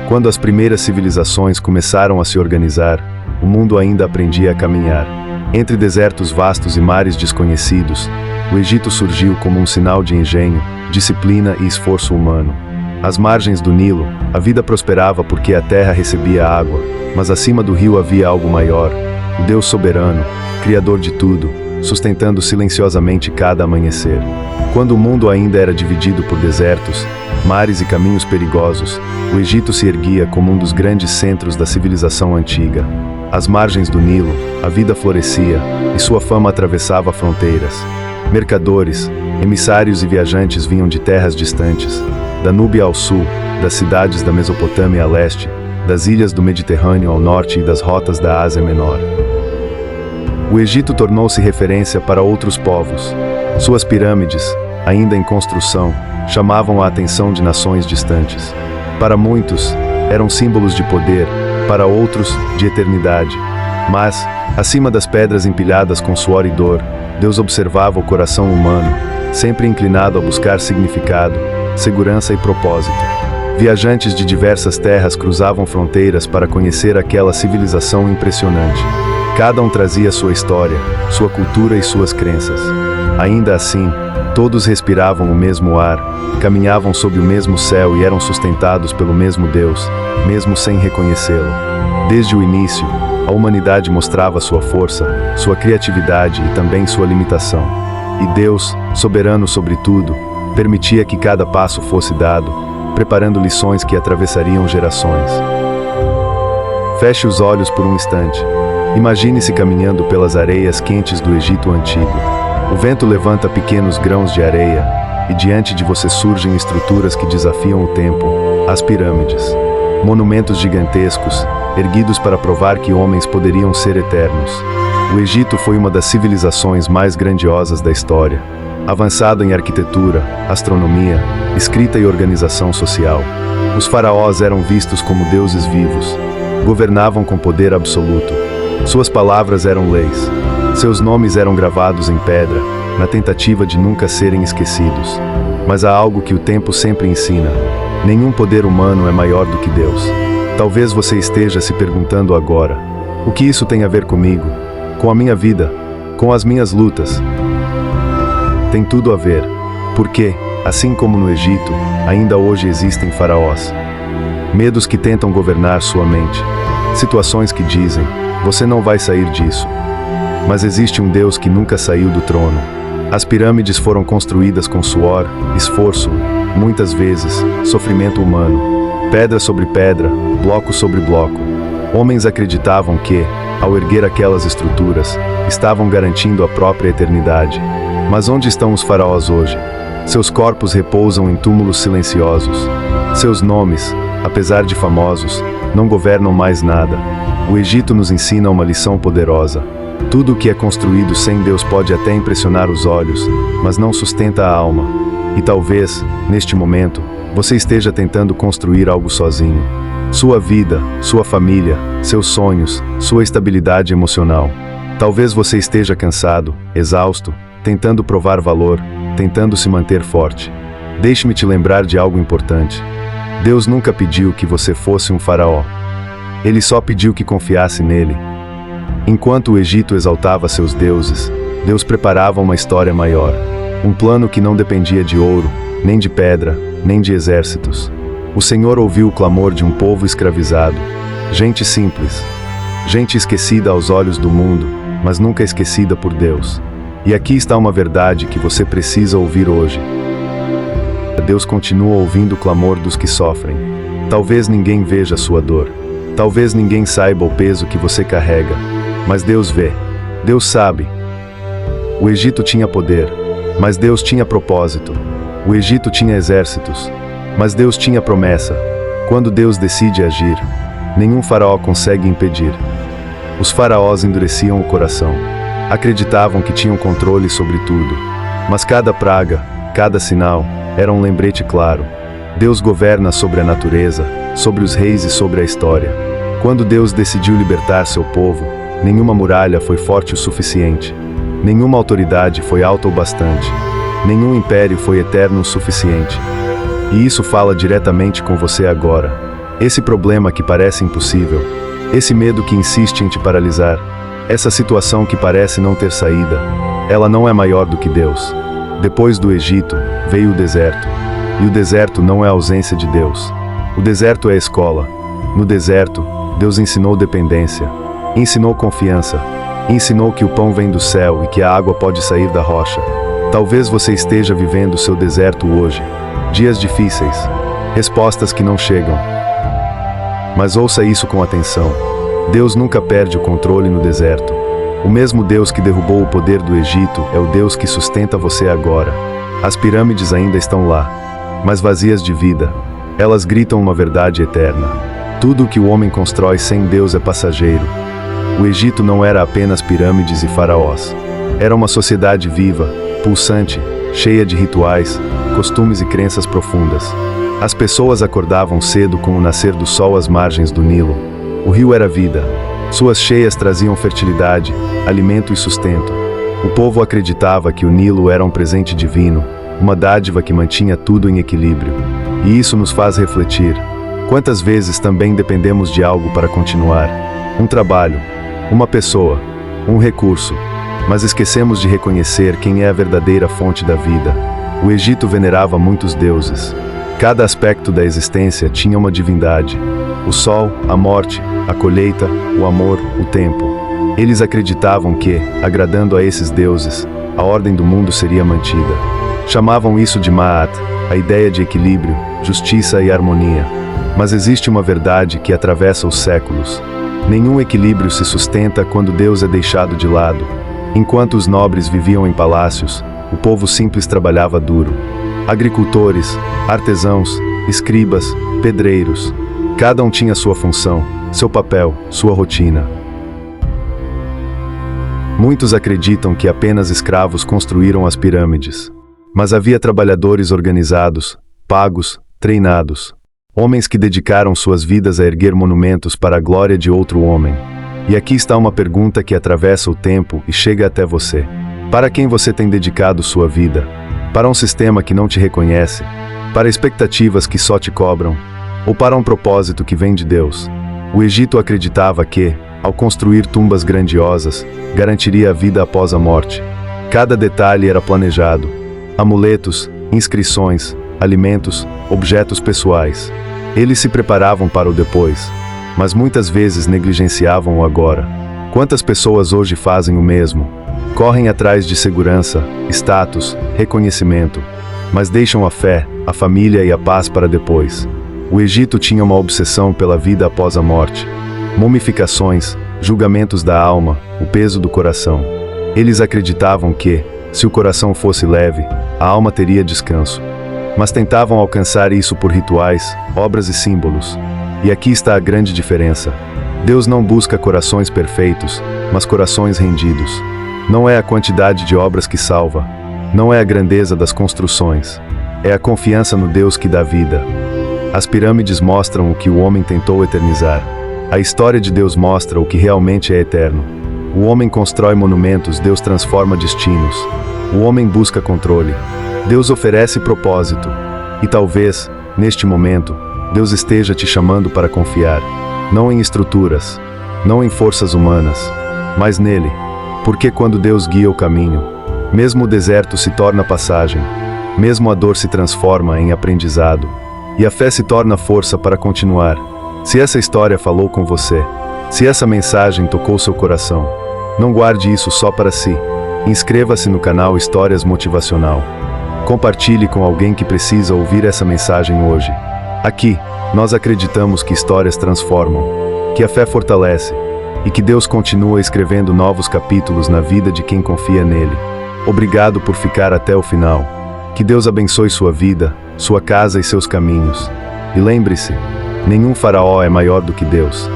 Quando as primeiras civilizações começaram a se organizar, o mundo ainda aprendia a caminhar. Entre desertos vastos e mares desconhecidos, o Egito surgiu como um sinal de engenho, disciplina e esforço humano. Às margens do Nilo, a vida prosperava porque a terra recebia água, mas acima do rio havia algo maior, o Deus soberano, criador de tudo, sustentando silenciosamente cada amanhecer. Quando o mundo ainda era dividido por desertos, mares e caminhos perigosos, o Egito se erguia como um dos grandes centros da civilização antiga. Às margens do Nilo, a vida florescia, e sua fama atravessava fronteiras. Mercadores, emissários e viajantes vinham de terras distantes, da Núbia ao sul, das cidades da Mesopotâmia a leste, das ilhas do Mediterrâneo ao norte e das rotas da Ásia Menor. O Egito tornou-se referência para outros povos. Suas pirâmides, ainda em construção, chamavam a atenção de nações distantes. Para muitos, eram símbolos de poder, para outros, de eternidade. Mas, acima das pedras empilhadas com suor e dor, Deus observava o coração humano, sempre inclinado a buscar significado, segurança e propósito. Viajantes de diversas terras cruzavam fronteiras para conhecer aquela civilização impressionante. Cada um trazia sua história, sua cultura e suas crenças. Ainda assim, todos respiravam o mesmo ar, caminhavam sob o mesmo céu e eram sustentados pelo mesmo Deus, mesmo sem reconhecê-lo. Desde o início, a humanidade mostrava sua força, sua criatividade e também sua limitação. E Deus, soberano sobre tudo, permitia que cada passo fosse dado, preparando lições que atravessariam gerações. Feche os olhos por um instante. Imagine-se caminhando pelas areias quentes do Egito antigo. O vento levanta pequenos grãos de areia, e diante de você surgem estruturas que desafiam o tempo, as pirâmides. Monumentos gigantescos, erguidos para provar que homens poderiam ser eternos. O Egito foi uma das civilizações mais grandiosas da história, avançado em arquitetura, astronomia, escrita e organização social. Os faraós eram vistos como deuses vivos, governavam com poder absoluto. Suas palavras eram leis. Seus nomes eram gravados em pedra, na tentativa de nunca serem esquecidos. Mas há algo que o tempo sempre ensina: nenhum poder humano é maior do que Deus. Talvez você esteja se perguntando agora: o que isso tem a ver comigo? Com a minha vida? Com as minhas lutas? Tem tudo a ver. Porque, assim como no Egito, ainda hoje existem faraós. Medos que tentam governar sua mente. Situações que dizem: você não vai sair disso. Mas existe um Deus que nunca saiu do trono. As pirâmides foram construídas com suor, esforço, muitas vezes, sofrimento humano. Pedra sobre pedra, bloco sobre bloco. Homens acreditavam que, ao erguer aquelas estruturas, estavam garantindo a própria eternidade. Mas onde estão os faraós hoje? Seus corpos repousam em túmulos silenciosos. Seus nomes, apesar de famosos, não governam mais nada. O Egito nos ensina uma lição poderosa. Tudo o que é construído sem Deus pode até impressionar os olhos, mas não sustenta a alma. E talvez, neste momento, você esteja tentando construir algo sozinho. Sua vida, sua família, seus sonhos, sua estabilidade emocional. Talvez você esteja cansado, exausto, tentando provar valor, tentando se manter forte. Deixe-me te lembrar de algo importante. Deus nunca pediu que você fosse um faraó. Ele só pediu que confiasse nele. Enquanto o Egito exaltava seus deuses, Deus preparava uma história maior. Um plano que não dependia de ouro, nem de pedra, nem de exércitos. O Senhor ouviu o clamor de um povo escravizado. Gente simples. Gente esquecida aos olhos do mundo, mas nunca esquecida por Deus. E aqui está uma verdade que você precisa ouvir hoje. Deus continua ouvindo o clamor dos que sofrem. Talvez ninguém veja a sua dor. Talvez ninguém saiba o peso que você carrega. Mas Deus vê. Deus sabe. O Egito tinha poder, mas Deus tinha propósito. O Egito tinha exércitos, mas Deus tinha promessa. Quando Deus decide agir, nenhum faraó consegue impedir. Os faraós endureciam o coração. Acreditavam que tinham controle sobre tudo. Mas cada praga, cada sinal, era um lembrete claro. Deus governa sobre a natureza, sobre os reis e sobre a história. Quando Deus decidiu libertar seu povo, nenhuma muralha foi forte o suficiente. Nenhuma autoridade foi alta o bastante. Nenhum império foi eterno o suficiente. E isso fala diretamente com você agora. esse problema que parece impossível, esse medo que insiste em te paralisar, essa situação que parece não ter saída, ela não é maior do que Deus. Depois do Egito, veio o deserto. E o deserto não é a ausência de Deus. O deserto é a escola. No deserto, Deus ensinou dependência, ensinou confiança, ensinou que o pão vem do céu e que a água pode sair da rocha. Talvez você esteja vivendo o seu deserto hoje. Dias difíceis, respostas que não chegam. Mas ouça isso com atenção. Deus nunca perde o controle no deserto. O mesmo Deus que derrubou o poder do Egito é o Deus que sustenta você agora. As pirâmides ainda estão lá, mas vazias de vida. Elas gritam uma verdade eterna. Tudo o que o homem constrói sem Deus é passageiro. O Egito não era apenas pirâmides e faraós. Era uma sociedade viva, pulsante, cheia de rituais, costumes e crenças profundas. As pessoas acordavam cedo com o nascer do sol às margens do Nilo. O rio era vida. Suas cheias traziam fertilidade, alimento e sustento. O povo acreditava que o Nilo era um presente divino, uma dádiva que mantinha tudo em equilíbrio. E isso nos faz refletir. Quantas vezes também dependemos de algo para continuar? Um trabalho, uma pessoa, um recurso. Mas esquecemos de reconhecer quem é a verdadeira fonte da vida. O Egito venerava muitos deuses. Cada aspecto da existência tinha uma divindade. O sol, a morte, a colheita, o amor, o tempo. Eles acreditavam que, agradando a esses deuses, a ordem do mundo seria mantida. Chamavam isso de Ma'at, a ideia de equilíbrio, justiça e harmonia. Mas existe uma verdade que atravessa os séculos. Nenhum equilíbrio se sustenta quando Deus é deixado de lado. Enquanto os nobres viviam em palácios, o povo simples trabalhava duro. Agricultores, artesãos, escribas, pedreiros. Cada um tinha sua função, seu papel, sua rotina. Muitos acreditam que apenas escravos construíram as pirâmides. Mas havia trabalhadores organizados, pagos, treinados. Homens que dedicaram suas vidas a erguer monumentos para a glória de outro homem. E aqui está uma pergunta que atravessa o tempo e chega até você. Para quem você tem dedicado sua vida? Para um sistema que não te reconhece? Para expectativas que só te cobram? Ou para um propósito que vem de Deus? O Egito acreditava que, ao construir tumbas grandiosas, garantiria a vida após a morte. Cada detalhe era planejado. Amuletos, inscrições, alimentos, objetos pessoais. Eles se preparavam para o depois, mas muitas vezes negligenciavam o agora. Quantas pessoas hoje fazem o mesmo? Correm atrás de segurança, status, reconhecimento, mas deixam a fé, a família e a paz para depois. O Egito tinha uma obsessão pela vida após a morte. Mumificações, julgamentos da alma, o peso do coração. Eles acreditavam que, se o coração fosse leve, a alma teria descanso. Mas tentavam alcançar isso por rituais, obras e símbolos. E aqui está a grande diferença. Deus não busca corações perfeitos, mas corações rendidos. Não é a quantidade de obras que salva. Não é a grandeza das construções. É a confiança no Deus que dá vida. As pirâmides mostram o que o homem tentou eternizar. A história de Deus mostra o que realmente é eterno. O homem constrói monumentos, Deus transforma destinos. O homem busca controle. Deus oferece propósito. E talvez, neste momento, Deus esteja te chamando para confiar. Não em estruturas, não em forças humanas, mas nele. Porque quando Deus guia o caminho, mesmo o deserto se torna passagem, mesmo a dor se transforma em aprendizado, e a fé se torna força para continuar. Se essa história falou com você, se essa mensagem tocou seu coração, não guarde isso só para si. Inscreva-se no canal Histórias Motivacional. Compartilhe com alguém que precisa ouvir essa mensagem hoje. Aqui, nós acreditamos que histórias transformam, que a fé fortalece, e que Deus continua escrevendo novos capítulos na vida de quem confia nele. Obrigado por ficar até o final. Que Deus abençoe sua vida, sua casa e seus caminhos. E lembre-se, nenhum faraó é maior do que Deus.